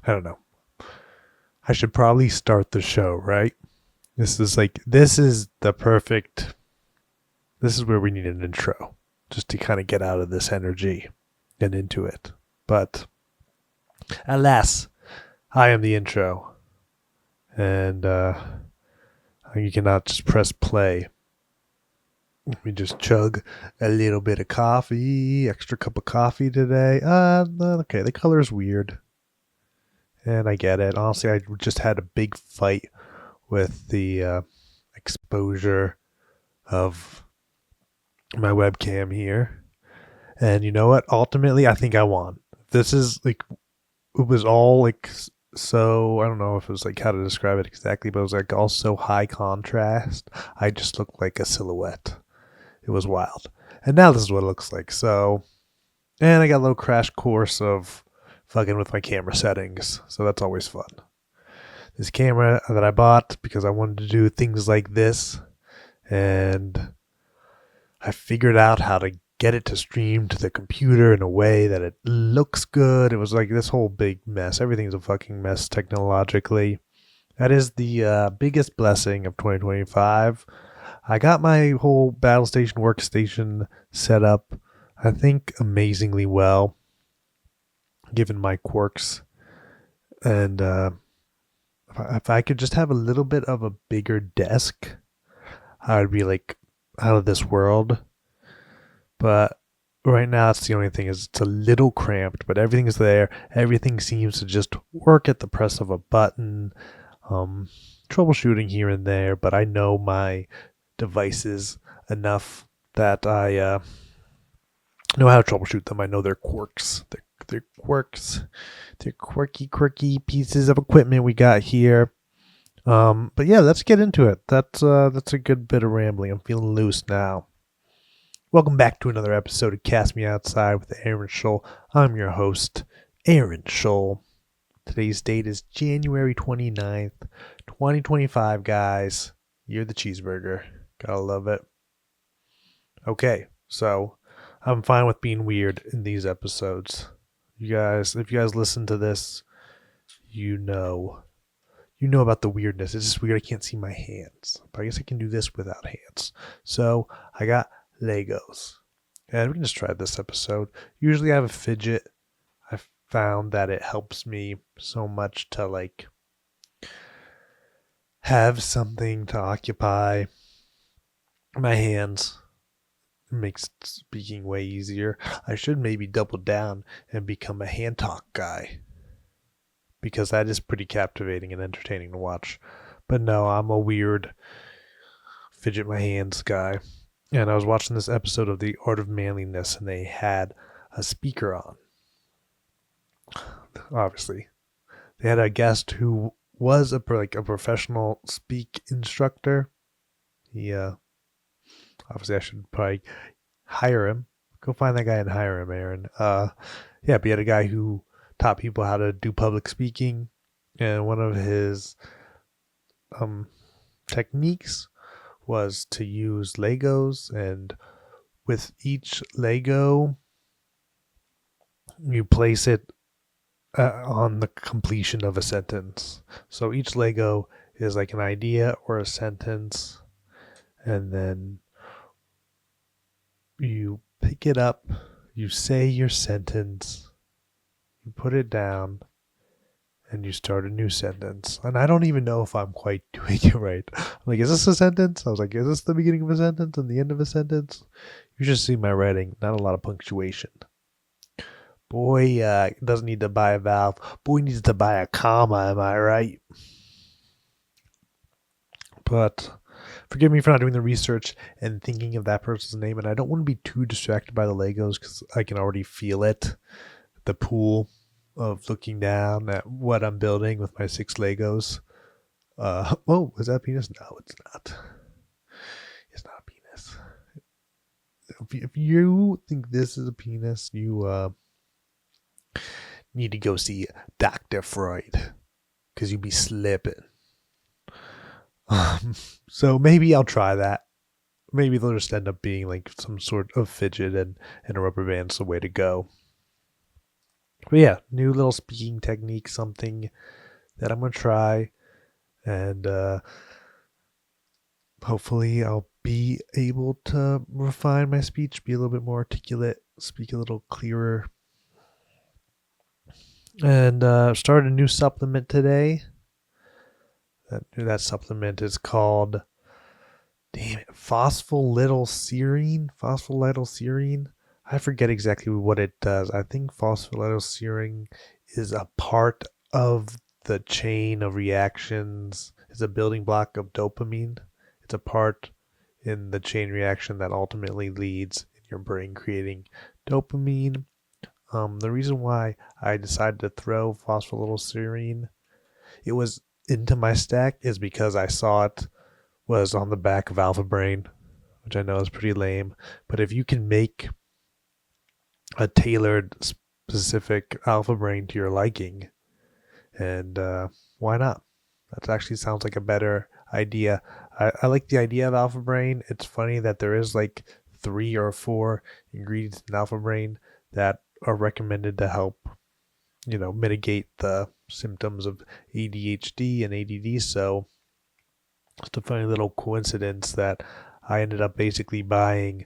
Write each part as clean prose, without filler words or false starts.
I don't know. I should probably start the show, right? This is the perfect, this is where we need an intro just to kind of get out of this energy and into it. But alas, I am the intro. And you cannot just press play. We just chug a little bit of coffee, extra cup of coffee today. Okay, the color is weird. And I get it. Honestly, I just had a big fight with the exposure of my webcam here. And you know what? Ultimately, I think I won. This is like, it was all like, so I don't know if it was like how to describe it exactly, but it was like all so high contrast. I just looked like a silhouette. It was wild. And now this is what it looks like. So, and I got a little crash course of fucking with my camera settings. So that's always fun. This camera that I bought because I wanted to do things like this. And I figured out how to get it to stream to the computer in a way that it looks good. It was like this whole big mess. Everything's a fucking mess technologically. That is the biggest blessing of 2025. I got my whole battle station workstation set up, I think, amazingly well, given my quirks. And if I could just have a little bit of a bigger desk, I would be like out of this world. But right now, it's the only thing is it's a little cramped, but everything's there. Everything seems to just work at the press of a button. Troubleshooting here and there, but I know my devices enough that I know how to troubleshoot them. I know their quirks. Their quirks. They're quirky pieces of equipment we got here. But yeah, let's get into it. That's a good bit of rambling. I'm feeling loose now. Welcome back to another episode of Cast Me Outside with Aaron Scholl. I'm your host, Aaron Scholl. Today's date is January 29th, 2025, guys. You're the cheeseburger. Gotta love it. Okay, so I'm fine with being weird in these episodes. If you guys listen to this, you know about the weirdness. It's just weird I can't see my hands. But I guess I can do this without hands. So I got Legos. And we can just try this episode. Usually I have a fidget. I've found that it helps me so much to like have something to occupy my hands. It makes speaking way easier. I should maybe double down and become a hand talk guy, because that is pretty captivating and entertaining to watch. But no, I'm a weird fidget my hands guy. And I was watching this episode of The Art of Manliness, and they had a speaker on. Obviously, they had a guest who was a professional speak instructor. He obviously I should probably hire him. Go find that guy and hire him, Aaron. Yeah, but he had a guy who taught people how to do public speaking, and one of his techniques was to use Legos, and with each Lego, you place it on the completion of a sentence. So each Lego is like an idea or a sentence, and then you pick it up, you say your sentence, you put it down, and you start a new sentence. And I don't even know if I'm quite doing it right. I'm like, is this a sentence? I was like, is this the beginning of a sentence and the end of a sentence? You should see my writing. Not a lot of punctuation. Boy doesn't need to buy a vowel. Boy needs to buy a comma, am I right? But forgive me for not doing the research and thinking of that person's name. And I don't want to be too distracted by the Legos because I can already feel it. The pool of looking down at what I'm building with my 6 Legos. Oh, is that a penis? No, it's not. It's not a penis. If you think this is a penis, you need to go see Dr. Freud, because you'd be slipping. So maybe I'll try that. Maybe they'll just end up being like some sort of fidget, and a rubber band's the way to go. But yeah, new little speaking technique, something that I'm going to try. And hopefully I'll be able to refine my speech, be a little bit more articulate, speak a little clearer. And started a new supplement today. That supplement is called, damn it, phospholipidserine. Phospholipidserine. I forget exactly what it does. I think phospholipidserine is a part of the chain of reactions. It's a building block of dopamine. It's a part in the chain reaction that ultimately leads in your brain creating dopamine. The reason why I decided to throw phospholipidserine, it was into my stack, is because I saw it was on the back of Alpha Brain, which I know is pretty lame. But if you can make a tailored, specific Alpha Brain to your liking, and why not? That actually sounds like a better idea. I like the idea of Alpha Brain. It's funny that there is like 3 or 4 ingredients in Alpha Brain that are recommended to help, mitigate the symptoms of ADHD and ADD. So it's a funny little coincidence that I ended up basically buying,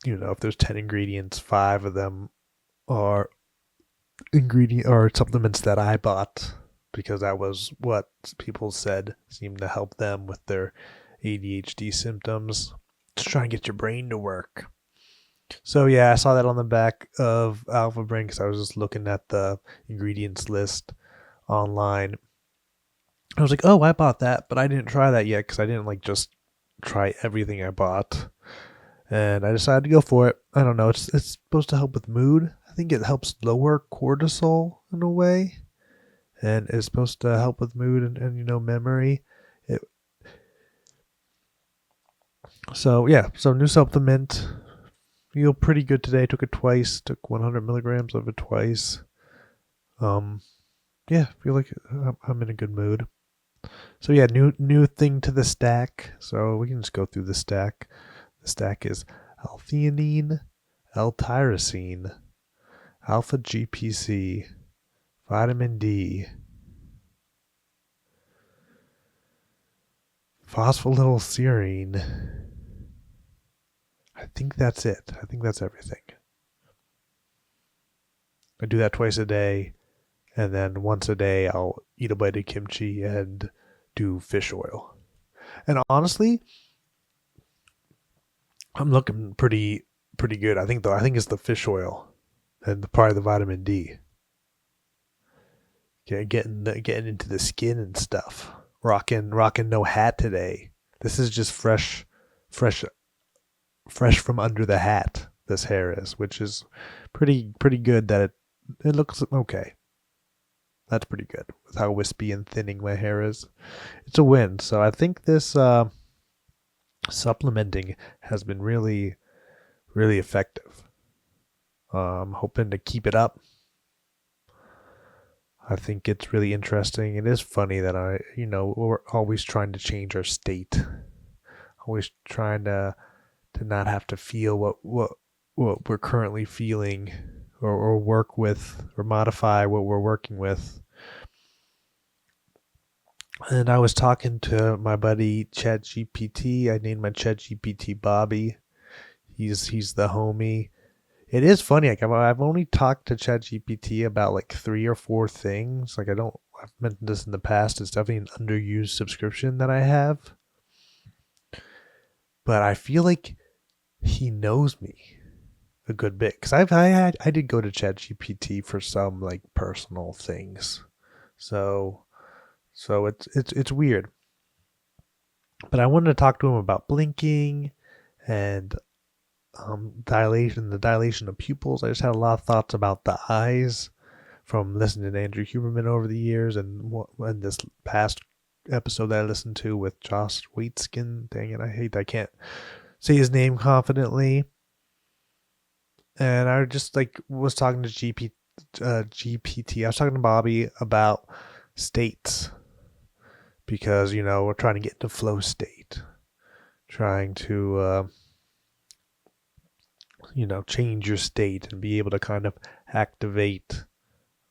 if there's 10 ingredients, 5 of them are supplements that I bought because that was what people said seemed to help them with their ADHD symptoms. Just try and get your brain to work. So yeah, I saw that on the back of Alpha Brain because I was just looking at the ingredients list online. I was like, oh, I bought that, but I didn't try that yet because I didn't just try everything I bought. And I decided to go for it. I don't know. It's supposed to help with mood. I think it helps lower cortisol in a way, and it's supposed to help with mood and memory. So yeah, so new supplement. Feel pretty good today. Took it twice. Took 100 milligrams of it twice. Yeah, feel like I'm in a good mood. So yeah, new thing to the stack. So we can just go through the stack. The stack is L-theanine, L-tyrosine, alpha GPC, vitamin D, phospholipidserine. I think that's it. I think that's everything. I do that twice a day, and then once a day I'll eat a bite of kimchi and do fish oil. And honestly, I'm looking pretty good. I think it's the fish oil and probably the vitamin D. Yeah, getting into the skin and stuff. Rocking no hat today. This is just fresh from under the hat. This hair is, which is pretty good. That it looks okay. That's pretty good with how wispy and thinning my hair is. It's a win. So I think this supplementing has been really effective. I'm hoping to keep it up. I think it's really interesting. It is funny that we're always trying to change our state, always trying to not have to feel what we're currently feeling, or work with or modify what we're working with. And I was talking to my buddy ChatGPT. I named my ChatGPT Bobby. He's the homie. It is funny. I've only talked to ChatGPT about 3 or 4 things. I've mentioned this in the past. It's definitely an underused subscription that I have. But I feel like he knows me a good bit because I did go to ChatGPT for some personal things. So it's weird. But I wanted to talk to him about blinking and the dilation of pupils. I just had a lot of thoughts about the eyes from listening to Andrew Huberman over the years, and this past episode that I listened to with Josh Waitzkin. Dang it, I can't say his name confidently. And I just was talking to GPT. I was talking to Bobby about states because we're trying to get into flow state, trying to change your state and be able to kind of activate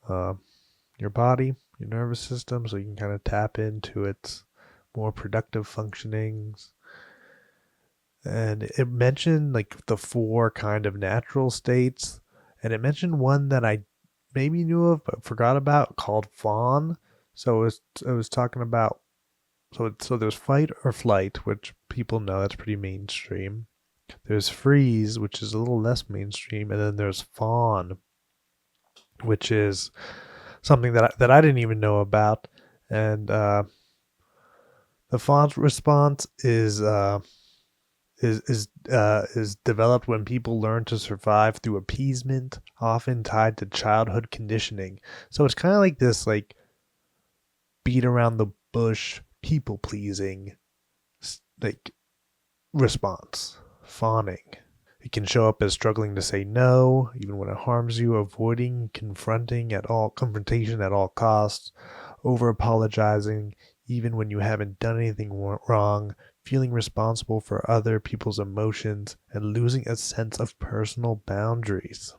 your body, your nervous system, so you can kind of tap into its more productive functionings. And it mentioned like the 4 kind of natural states, and it mentioned one that I maybe knew of but forgot about called fawn. So it was talking about, so there's fight or flight, which people know that's pretty mainstream. There's freeze, which is a little less mainstream, and then there's fawn, which is something that I didn't even know about. And the fawn's response is developed when people learn to survive through appeasement, often tied to childhood conditioning. So it's kind of like this, like, beat around the bush, people pleasing, like, response, fawning. It can show up as struggling to say no, even when it harms you, avoiding confrontation at all costs, over apologizing, even when you haven't done anything wrong, feeling responsible for other people's emotions, and losing a sense of personal boundaries.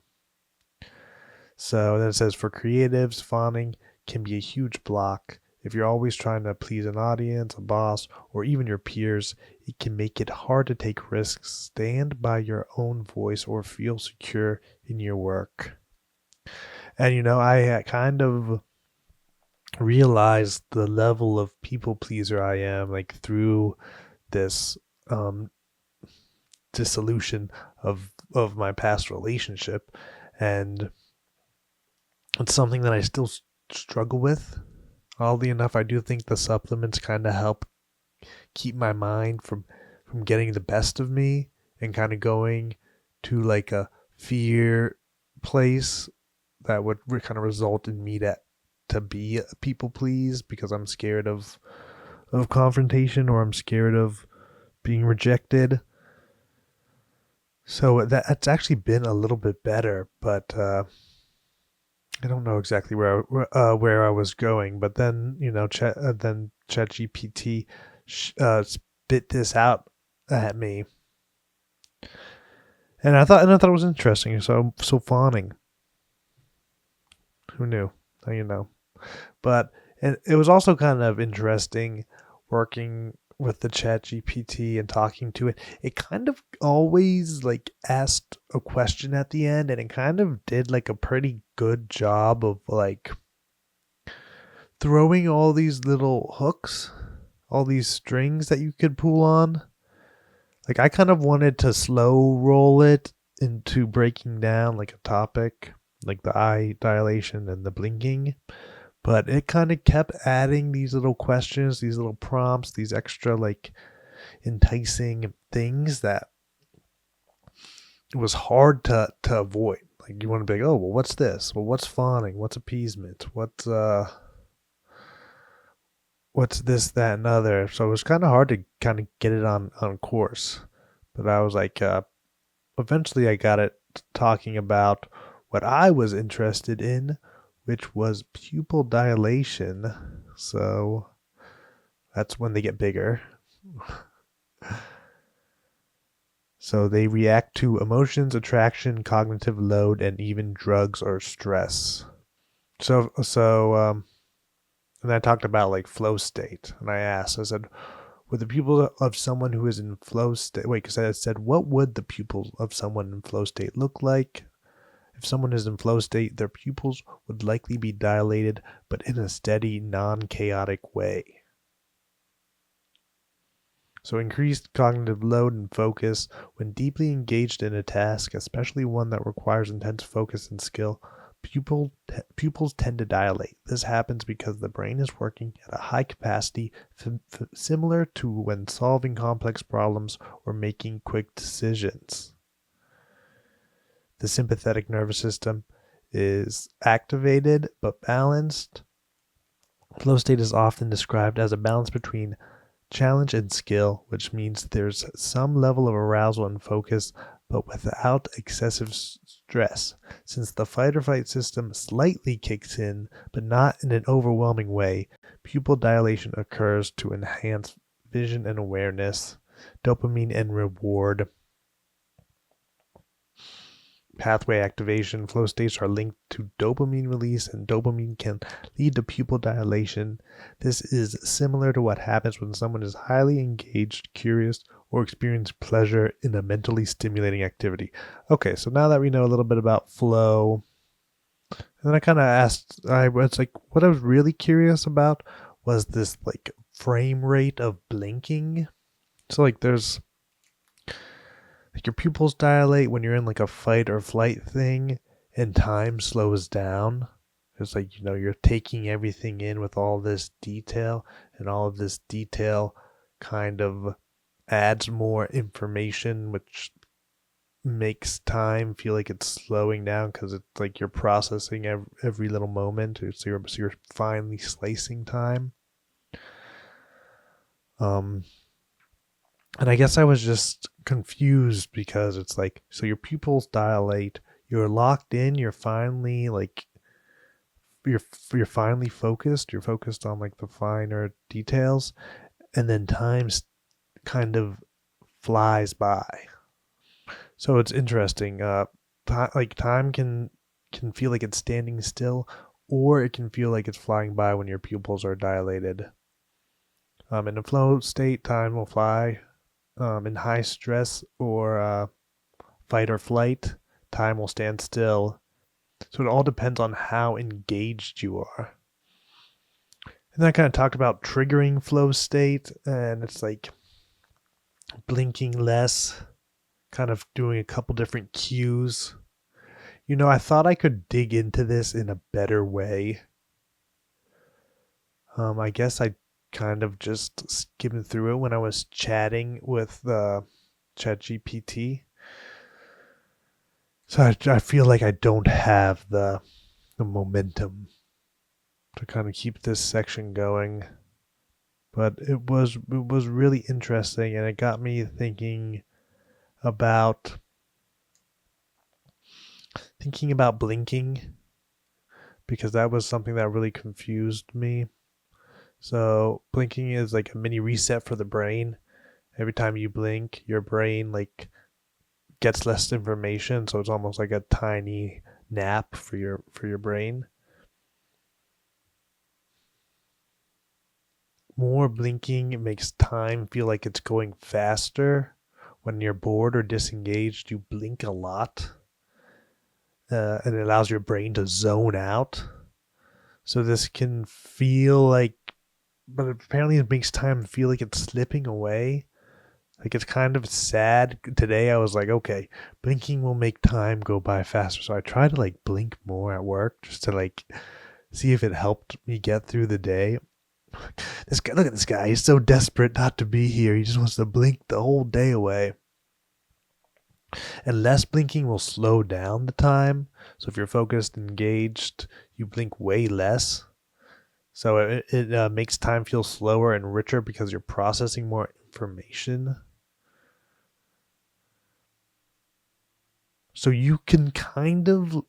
So then it says, for creatives, fawning can be a huge block. If you're always trying to please an audience, a boss, or even your peers, it can make it hard to take risks, stand by your own voice, or feel secure in your work. And I kind of realized the level of people pleaser I am, like, through this dissolution of my past relationship, and it's something that I still struggle with. Oddly enough, I do think the supplements kind of help keep my mind from getting the best of me and kind of going to like a fear place that would kind of result in me to be a people please, because I'm scared of confrontation, or I'm scared of being rejected. So that's actually been a little bit better, but I don't know exactly where I was going. But then then ChatGPT spit this out at me, and I thought it was interesting. So fawning, who knew? Now you know. But it was also kind of interesting working with the Chat GPT and talking to it. It kind of always like asked a question at the end, and it kind of did like a pretty good job of like throwing all these little hooks, all these strings that you could pull on. Like, I kind of wanted to slow roll it into breaking down like a topic, like the eye dilation and the blinking. But it kind of kept adding these little questions, these little prompts, these extra like enticing things that it was hard to avoid. Like, you want to be like, oh, well, what's this? Well, what's fawning? What's appeasement? What's this, that, and other? So it was kind of hard to kind of get it on course. But I was like, eventually I got it talking about what I was interested in, which was pupil dilation. So that's when they get bigger. So they react to emotions, attraction, cognitive load, and even drugs or stress. So and I talked about like flow state, and I said, would the pupil of someone who is in flow state, because I said, what would the pupil of someone in flow state look like? If someone is in flow state, their pupils would likely be dilated, but in a steady, non-chaotic way. So increased cognitive load and focus when deeply engaged in a task, especially one that requires intense focus and skill, pupils tend to dilate. This happens because the brain is working at a high capacity, similar to when solving complex problems or making quick decisions. The sympathetic nervous system is activated but balanced. Flow state is often described as a balance between challenge and skill, which means there's some level of arousal and focus, but without excessive stress. Since the fight or flight system slightly kicks in, but not in an overwhelming way, pupil dilation occurs to enhance vision and awareness, dopamine and reward. pathway activation. Flow states are linked to dopamine release, and dopamine can lead to pupil dilation. This is similar to what happens when someone is highly engaged, curious, or experiences pleasure in a mentally stimulating activity. Okay, so now that we know a little bit about flow, and then I kind of asked, I was like, what I was really curious about was this like frame rate of blinking. So like there's like your pupils dilate when you're in like a fight or flight thing, and time slows down. It's like, you're taking everything in with all this detail, and all of this detail kind of adds more information, which makes time feel like it's slowing down because it's like you're processing every little moment. So you're finally slicing time. And I guess I was just confused because it's like, so your pupils dilate, you're locked in, you're finally like, you're finally focused. You're focused on like the finer details, and then time kind of flies by. So it's interesting. Like time can feel like it's standing still, or it can feel like it's flying by when your pupils are dilated. In a flow state, time will fly. In high stress or fight or flight, time will stand still. So it all depends on how engaged you are. And then I kind of talked about triggering flow state, and it's like blinking less, kind of doing a couple different cues. I thought I could dig into this in a better way. I guess I kind of just skimmed through it when I was chatting with ChatGPT. So I feel like I don't have the momentum to kind of keep this section going. But it was really interesting, and it got me about thinking about blinking, because that was something that really confused me. So blinking is like a mini reset for the brain. Every time you blink, your brain like gets less information, so it's almost like a tiny nap for your brain. More blinking makes time feel like it's going faster. When you're bored or disengaged, you blink a lot, and it allows your brain to zone out. So this can feel like, but apparently it makes time feel like it's slipping away. Like it's kind of sad. Today I was like, okay, blinking will make time go by faster. So I try to like blink more at work just to like see if it helped me get through the day. This guy, look at this guy. He's so desperate not to be here. He just wants to blink the whole day away. And less blinking will slow down the time. So if you're focused, engaged, you blink way less. So it makes time feel slower and richer because you're processing more information. So you can kind of,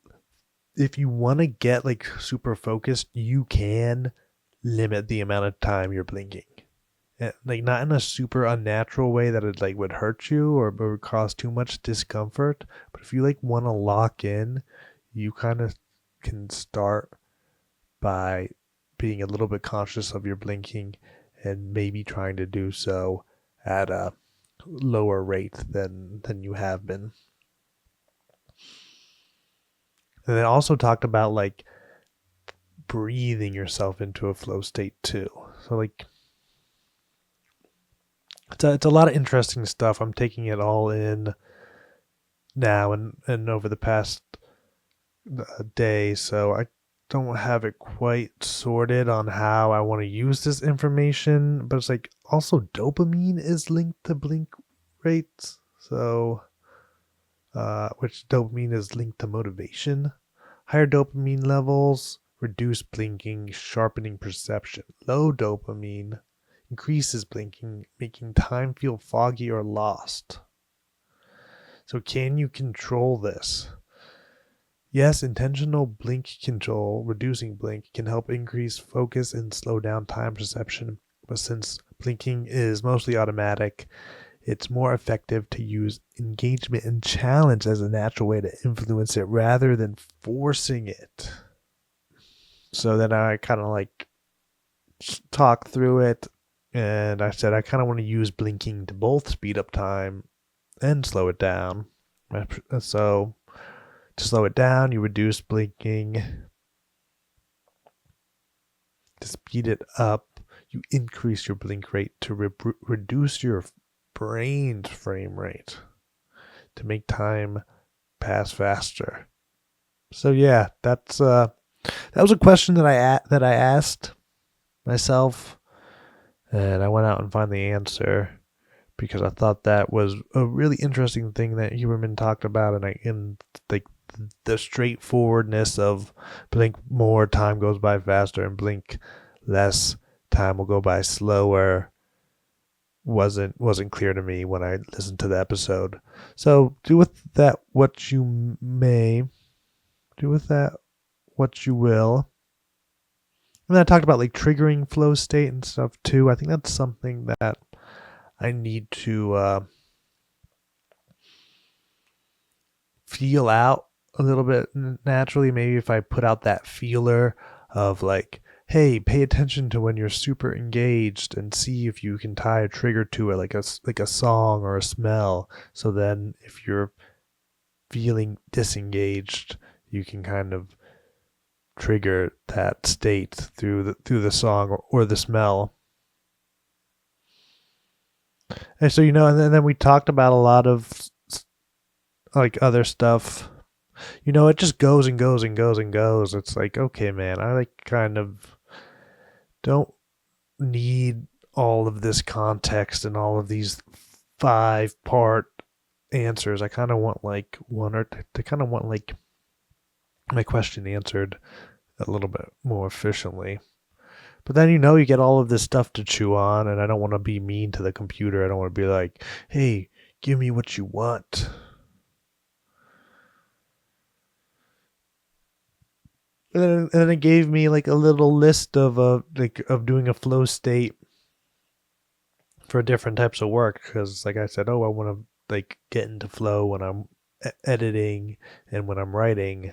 if you want to get like super focused, you can limit the amount of time you're blinking. Like not in a super unnatural way that it like would hurt you or would cause too much discomfort. But if you like want to lock in, you kind of can start by being a little bit conscious of your blinking, and maybe trying to do so at a lower rate than you have been. And then also talked about like breathing yourself into a flow state too. So like it's a lot of interesting stuff. I'm taking it all in now and over the past day, so I don't have it quite sorted on how I want to use this information. But it's like also dopamine is linked to blink rates. So which dopamine is linked to motivation. Higher dopamine levels reduce blinking, sharpening perception. Low dopamine increases blinking, making time feel foggy or lost. So can you control this? Yes, intentional blink control, reducing blink, can help increase focus and slow down time perception. But since blinking is mostly automatic, it's more effective to use engagement and challenge as a natural way to influence it rather than forcing it. So then I kind of like talked through it, and I said I kind of want to use blinking to both speed up time and slow it down. So to slow it down, you reduce blinking. To speed it up, you increase your blink rate to reduce your brain's frame rate to make time pass faster. So yeah, that was a question that I asked myself, and I went out and found the answer because I thought that was a really interesting thing that Huberman talked about, and like the straightforwardness of blink more, time goes by faster, and blink less, time will go by slower wasn't clear to me when I listened to the episode. So do with that what you may, do with that what you will. And then I talked about like triggering flow state and stuff too. I think that's something that I need to feel out a little bit naturally. Maybe if I put out that feeler of like, hey, pay attention to when you're super engaged and see if you can tie a trigger to it, like a song or a smell. So then if you're feeling disengaged, you can kind of trigger that state through the song or the smell. And so, and then we talked about a lot of like other stuff. It just goes and goes and goes and goes. It's like, okay, man, I like kind of don't need all of this context and all of these 5-part answers. I kind of want like my question answered a little bit more efficiently. But then you get all of this stuff to chew on, and I don't want to be mean to the computer. I don't want to be like, hey, give me what you want. And then it gave me like a little list of of doing a flow state for different types of work, because like I said, I want to like get into flow when I'm editing and when I'm writing.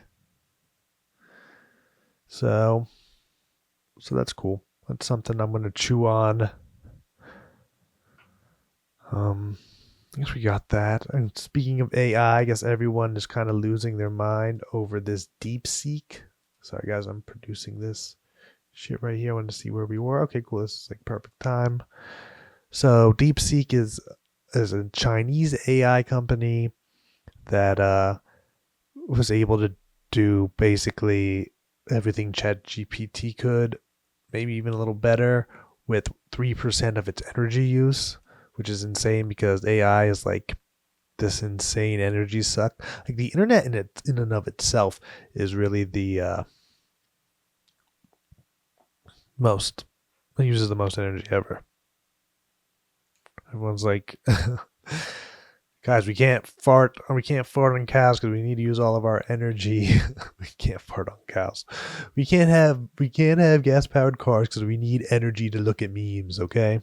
So that's cool. That's something I'm going to chew on. I guess we got that. And speaking of AI, I guess everyone is kind of losing their mind over this DeepSeek. Sorry guys, I'm producing this shit right here. I wanted to see where we were. Okay, cool. This is like perfect time. So DeepSeek is a Chinese AI company that was able to do basically everything ChatGPT could, maybe even a little better, with 3% of its energy use, which is insane because AI is like this insane energy suck. Like the internet in and of itself is really the most, it uses the most energy ever. Everyone's like, guys, we can't fart on cows because we need to use all of our energy. We can't fart on cows. We can't have gas powered cars because we need energy to look at memes. Okay.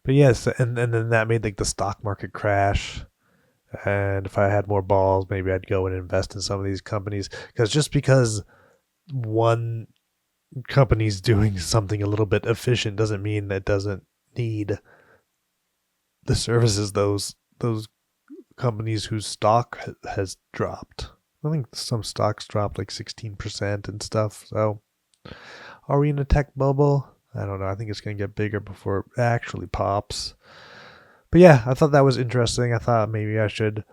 But yes, and then that made like the stock market crash. And if I had more balls, maybe I'd go and invest in some of these companies, because one company's doing something a little bit efficient doesn't mean that it doesn't need the services those companies whose stock has dropped. I think some stocks dropped like 16% and stuff. So are we in a tech bubble? I don't know. I think it's going to get bigger before it actually pops. But yeah, I thought that was interesting. I thought maybe I should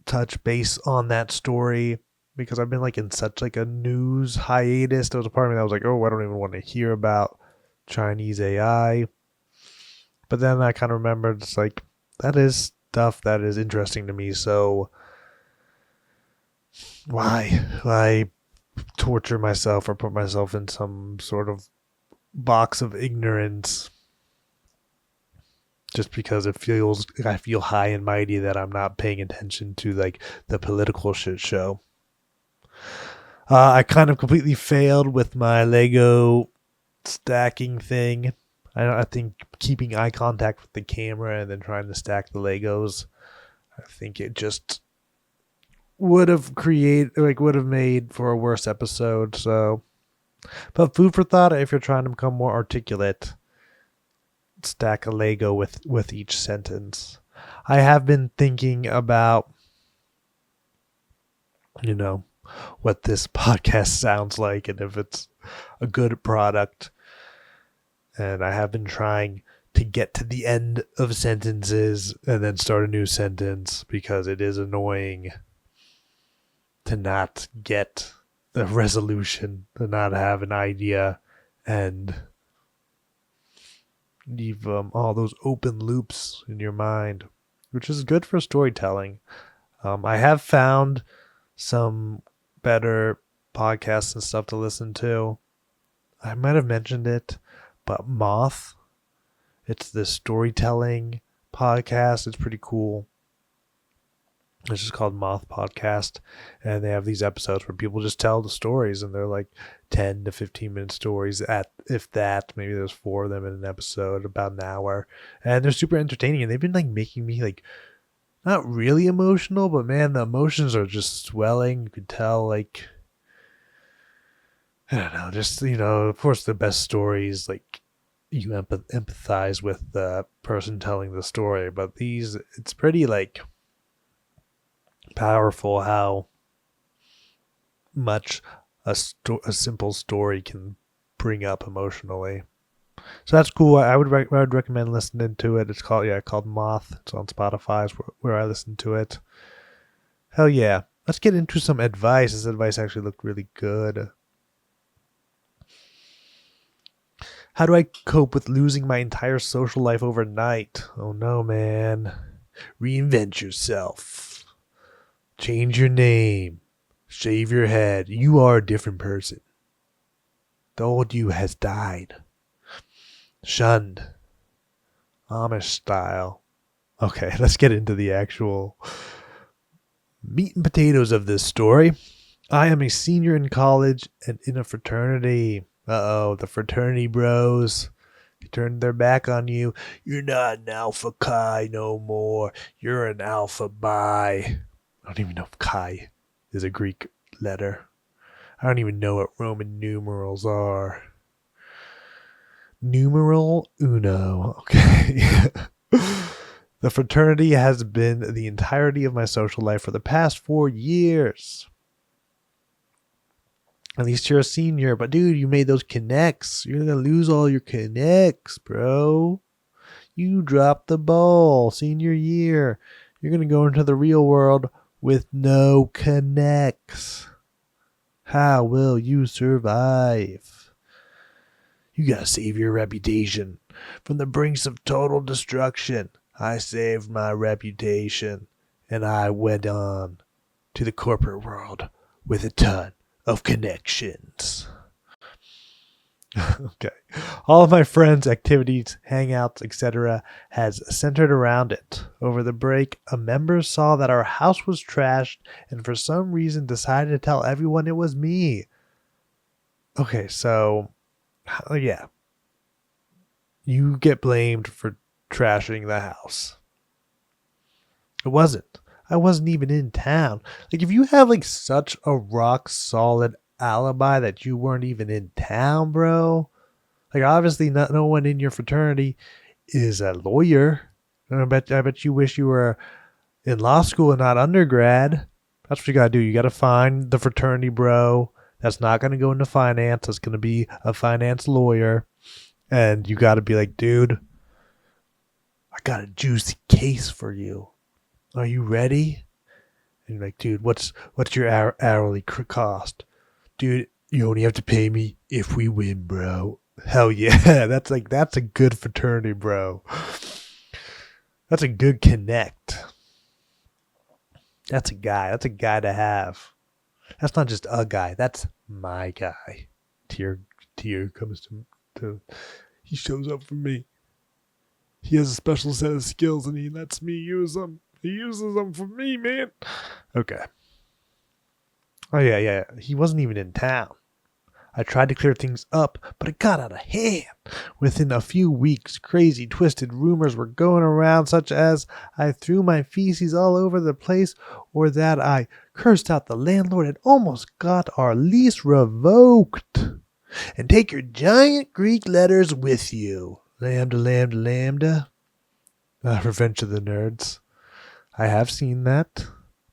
touch base on that story because I've been like in such like a news hiatus. There was a part of me that was like, oh, I don't even want to hear about Chinese AI. But then I kind of remembered it's like that is stuff that is interesting to me. So why torture myself or put myself in some sort of box of ignorance just because I feel high and mighty that I'm not paying attention to like the political shit show. I kind of completely failed with my Lego stacking thing. I think keeping eye contact with the camera and then trying to stack the Legos, I think it just would have made for a worse episode. So, but food for thought if you're trying to become more articulate, stack a Lego with each sentence. I have been thinking about, what this podcast sounds like and if it's a good product. And I have been trying to get to the end of sentences and then start a new sentence because it is annoying to not get the resolution, to not have an idea and leave all those open loops in your mind, which is good for storytelling. I have found some better podcasts and stuff to listen to. I might have mentioned it, but Moth, it's this storytelling podcast. It's pretty cool. It's just called Moth Podcast, and they have these episodes where people just tell the stories, and they're like 10 to 15-minute stories, if that. Maybe there's 4 of them in an episode, about an hour, and they're super entertaining, and they've been like making me like not really emotional, but man, the emotions are just swelling. You could tell, like, I don't know, just, of course the best stories, like, you empathize with the person telling the story, but these, it's pretty like powerful how much a simple story can bring up emotionally. So that's cool. I would recommend listening to it. It's called Moth. It's on Spotify, where I listen to it. Hell yeah. Let's get into some advice. This advice actually looked really good. How do I cope with losing my entire social life overnight? Oh no, man. Reinvent yourself. Change your name. Shave your head. You are a different person. The old you has died. Shunned. Amish style. Okay, let's get into the actual meat and potatoes of this story. I am a senior in college and in a fraternity. Uh-oh, the fraternity bros. They turned their back on you. You're not an alpha chi no more. You're an alpha bi. I don't even know if chi is a Greek letter. I don't even know what Roman numerals are. Numeral uno. Okay. The fraternity has been the entirety of my social life for the past 4 years. At least you're a senior, but dude, you made those connects. You're gonna lose all your connects, bro. You dropped the ball senior year. You're gonna go into the real world with no connects. How will you survive? You gotta save your reputation from the brinks of total destruction. I saved my reputation, and I went on to the corporate world with a ton of connections. Okay. All of my friends' activities, hangouts, etc. has centered around it. Over the break, a member saw that our house was trashed and for some reason decided to tell everyone it was me. Okay, so, yeah. You get blamed for trashing the house. It wasn't. I wasn't even in town. Like, if you have like such a rock solid alibi that you weren't even in town, bro. Like, obviously no one in your fraternity is a lawyer. I bet you wish you were in law school and not undergrad. That's what you gotta do. You gotta find the fraternity bro that's not gonna go into finance. That's gonna be a finance lawyer. And you gotta be like, dude, I got a juicy case for you. Are you ready? And you're like, dude, what's your hourly cost? Dude, you only have to pay me if we win, bro. Hell yeah. That's a good fraternity, bro. That's a good connect. That's a guy to have. That's not just a guy. That's my guy. Tier comes to he shows up for me. He has a special set of skills and he lets me use them. He uses them for me, man. Okay. Oh, yeah. He wasn't even in town. I tried to clear things up, but it got out of hand. Within a few weeks, crazy, twisted rumors were going around, such as I threw my feces all over the place, or that I cursed out the landlord and almost got our lease revoked. And take your giant Greek letters with you. Lambda, lambda, lambda. Revenge of the Nerds. I have seen that.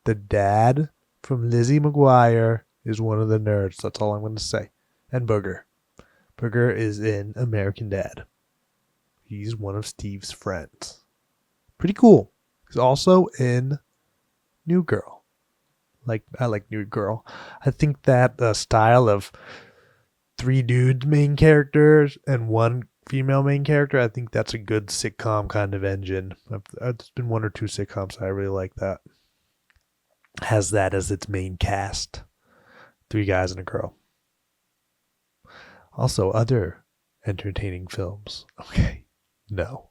The dad from Lizzie McGuire is one of the nerds. That's all I'm going to say. And Booger. Booger is in American Dad. He's one of Steve's friends. Pretty cool. He's also in New Girl. I like New Girl. I think that style of 3 dudes main characters and 1 female main character, I think that's a good sitcom kind of engine. There's been 1 or 2 sitcoms I really like that. Has that as its main cast. 3 guys and a girl. Also, other entertaining films. Okay. No.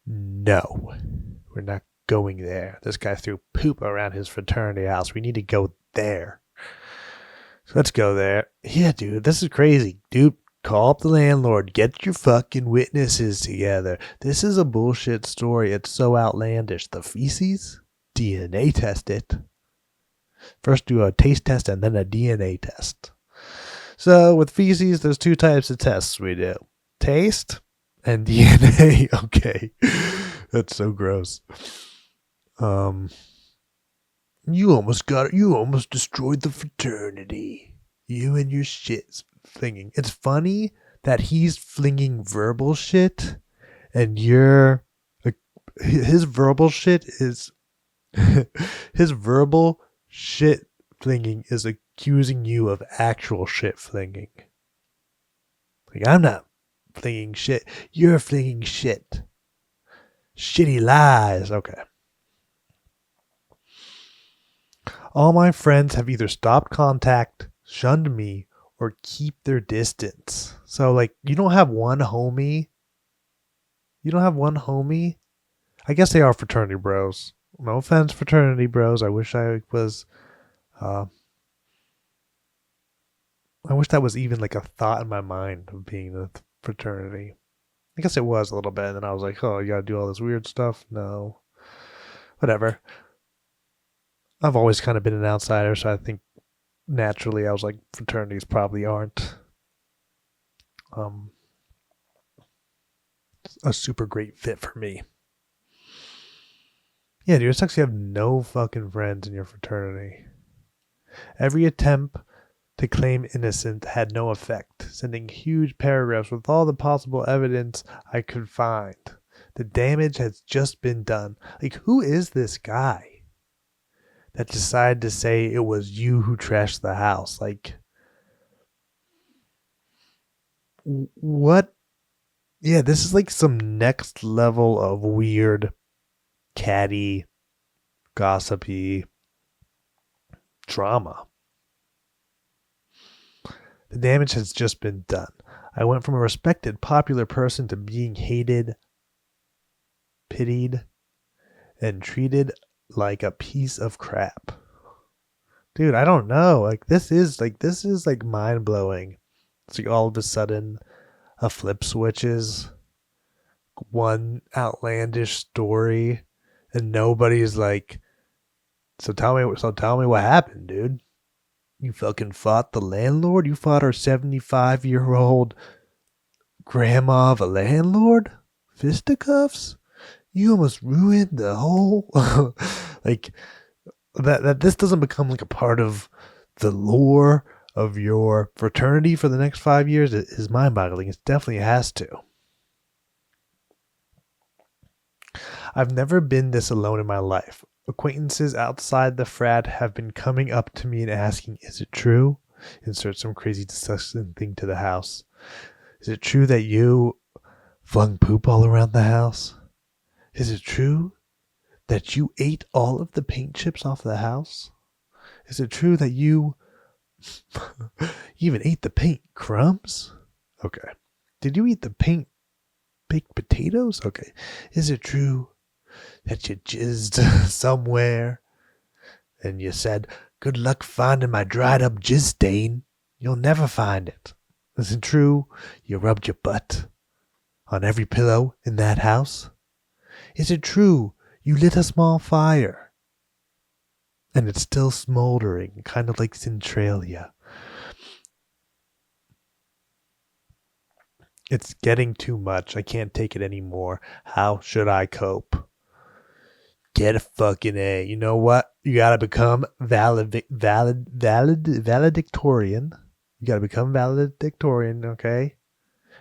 We're not going there. This guy threw poop around his fraternity house. We need to go there. So let's go there. Yeah, dude, this is crazy. Dude, call up the landlord. Get your fucking witnesses together. This is a bullshit story. It's so outlandish. The feces? DNA test it. First do a taste test and then a DNA test. So with feces, there's 2 types of tests we do. Taste and DNA. Okay. That's so gross. You almost destroyed the fraternity. You and your shit flinging. It's funny that he's flinging verbal shit and his verbal shit is his verbal shit flinging is accusing you of actual shit flinging. Like, I'm not flinging shit. You're flinging shit. Shitty lies. Okay. All my friends have either stopped contact, shunned me, or keep their distance. So, like, you don't have one homie. I guess they are fraternity bros. No offense, fraternity bros. I wish I was... I wish that was even like a thought in my mind of being a fraternity. I guess it was a little bit. And then I was like, oh, you gotta do all this weird stuff? No. Whatever. I've always kind of been an outsider, so I think naturally I was like, fraternities probably aren't a super great fit for me. Yeah, dude, it sucks you have no fucking friends in your fraternity. Every attempt to claim innocence had no effect, sending huge paragraphs with all the possible evidence I could find. The damage has just been done. Like, who is this guy that decided to say it was you who trashed the house? Like, what? Yeah, this is like some next level of weird, catty, gossipy drama. The damage has just been done. I went from a respected, popular person to being hated, pitied, and treated like a piece of crap. Dude, I don't know. Like, this is mind blowing. It's like all of a sudden a flip switches, one outlandish story, and nobody's like, so tell me what happened, dude. You fucking fought the landlord? You fought our 75-year-old grandma of a landlord? Fisticuffs? You almost ruined the whole like that this doesn't become like a part of the lore of your fraternity for the next 5 years is mind-boggling. It definitely has to. I've never been this alone in my life. Acquaintances outside the frat have been coming up to me and asking, is it true? Insert some crazy disgusting thing to the house. Is it true that you flung poop all around the house? Is it true that you ate all of the paint chips off the house? Is it true that you even ate the paint crumbs? Okay. Did you eat the paint baked potatoes? Okay. Is it true that you jizzed somewhere and you said, good luck finding my dried up jizz stain? You'll never find it. Is it true you rubbed your butt on every pillow in that house? Is it true you lit a small fire and it's still smoldering, kind of like Centralia? It's getting too much. I can't take it anymore. How should I cope? Get a fucking A. You know what? You gotta become valedictorian. You gotta become valedictorian, okay?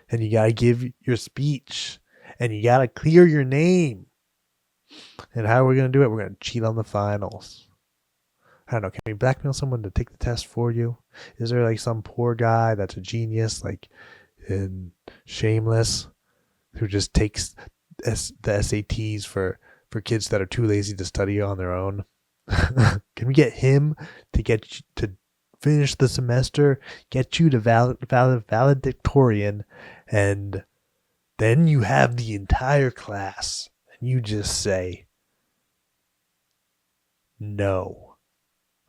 And you gotta give your speech. And you gotta clear your name. And how are we gonna do it? We're gonna cheat on the finals. I don't know. Can we blackmail someone to take the test for you? Is there like some poor guy that's a genius, like in Shameless, who just takes the SATs for kids that are too lazy to study on their own? Can we get him to get you to finish the semester, get you to valedictorian, and then you have the entire class, and you just say, "No,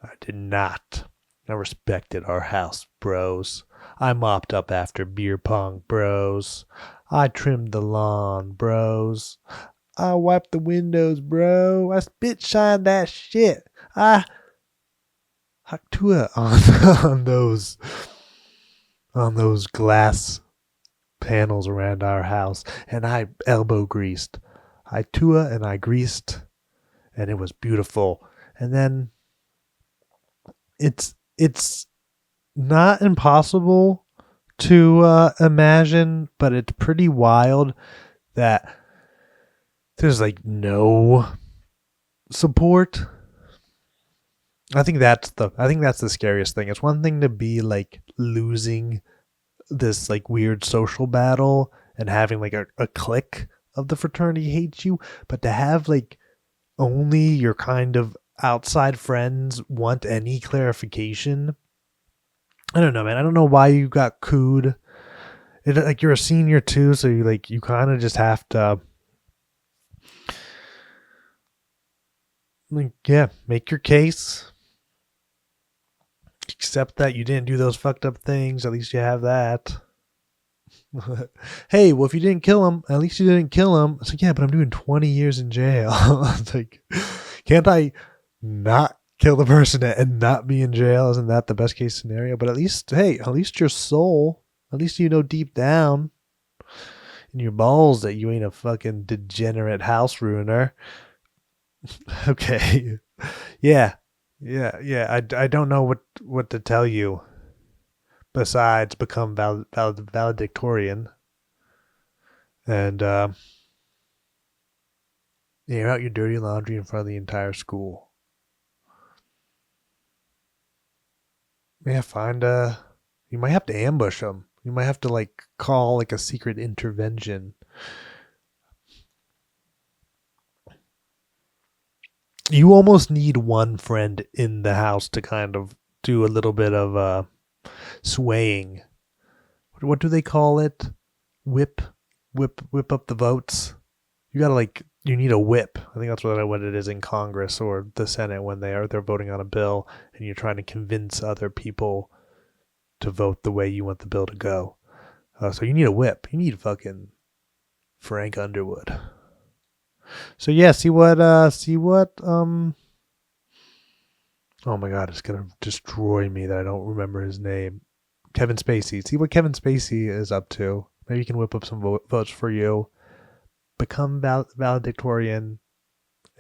I did not. I respected our house, bros. I mopped up after beer pong, bros. I trimmed the lawn, bros. I wiped the windows, bro. I spit shined that shit. I Haktua on those glass panels around our house, and I elbow greased. I tua and I greased, and it was beautiful. And then it's not impossible to imagine, but it's pretty wild that there's like no support. I think that's the scariest thing. It's one thing to be like losing this like weird social battle and having like a clique of the fraternity hates you, but to have like only your kind of outside friends want any clarification. I don't know, man. I don't know why you got cooed. Like you're a senior too, so you kind of just have to make your case. Accept that you didn't do those fucked up things. At least you have that. Hey, well, if you didn't kill him, at least you didn't kill him. It's like, yeah, but I'm doing 20 years in jail. It's like, can't I not kill the person and not be in jail? Isn't that the best case scenario? But at least your soul, at least you know deep down in your balls that you ain't a fucking degenerate house ruiner. Okay. Yeah. I don't know what to tell you besides become valedictorian and air out your dirty laundry in front of the entire school. Yeah, you might have to ambush them. You might have to like call like a secret intervention. You almost need one friend in the house to kind of do a little bit of swaying. What do they call it? Whip up the votes. You need a whip. I think that's what it is in Congress or the Senate when they're voting on a bill and you're trying to convince other people to vote the way you want the bill to go. So you need a whip. You need fucking Frank Underwood. So yeah, see what oh my god, it's gonna destroy me that I don't remember his name. Kevin Spacey. See what Kevin Spacey is up to. Maybe he can whip up some votes for you. Become valedictorian,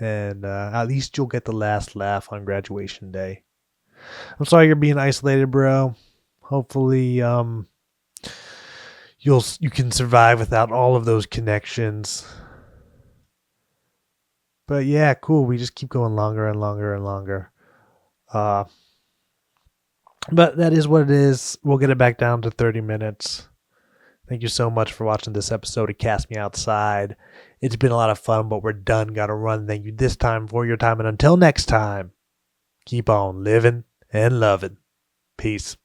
and at least you'll get the last laugh on graduation day. I'm sorry you're being isolated, bro. Hopefully, you can survive without all of those connections. But yeah, cool. We just keep going longer and longer and longer. But that is what it is. We'll get it back down to 30 minutes. Thank you so much for watching this episode of Cast Me Outside. It's been a lot of fun, but we're done. Gotta run. Thank you this time for your time. And until next time, keep on living and loving. Peace.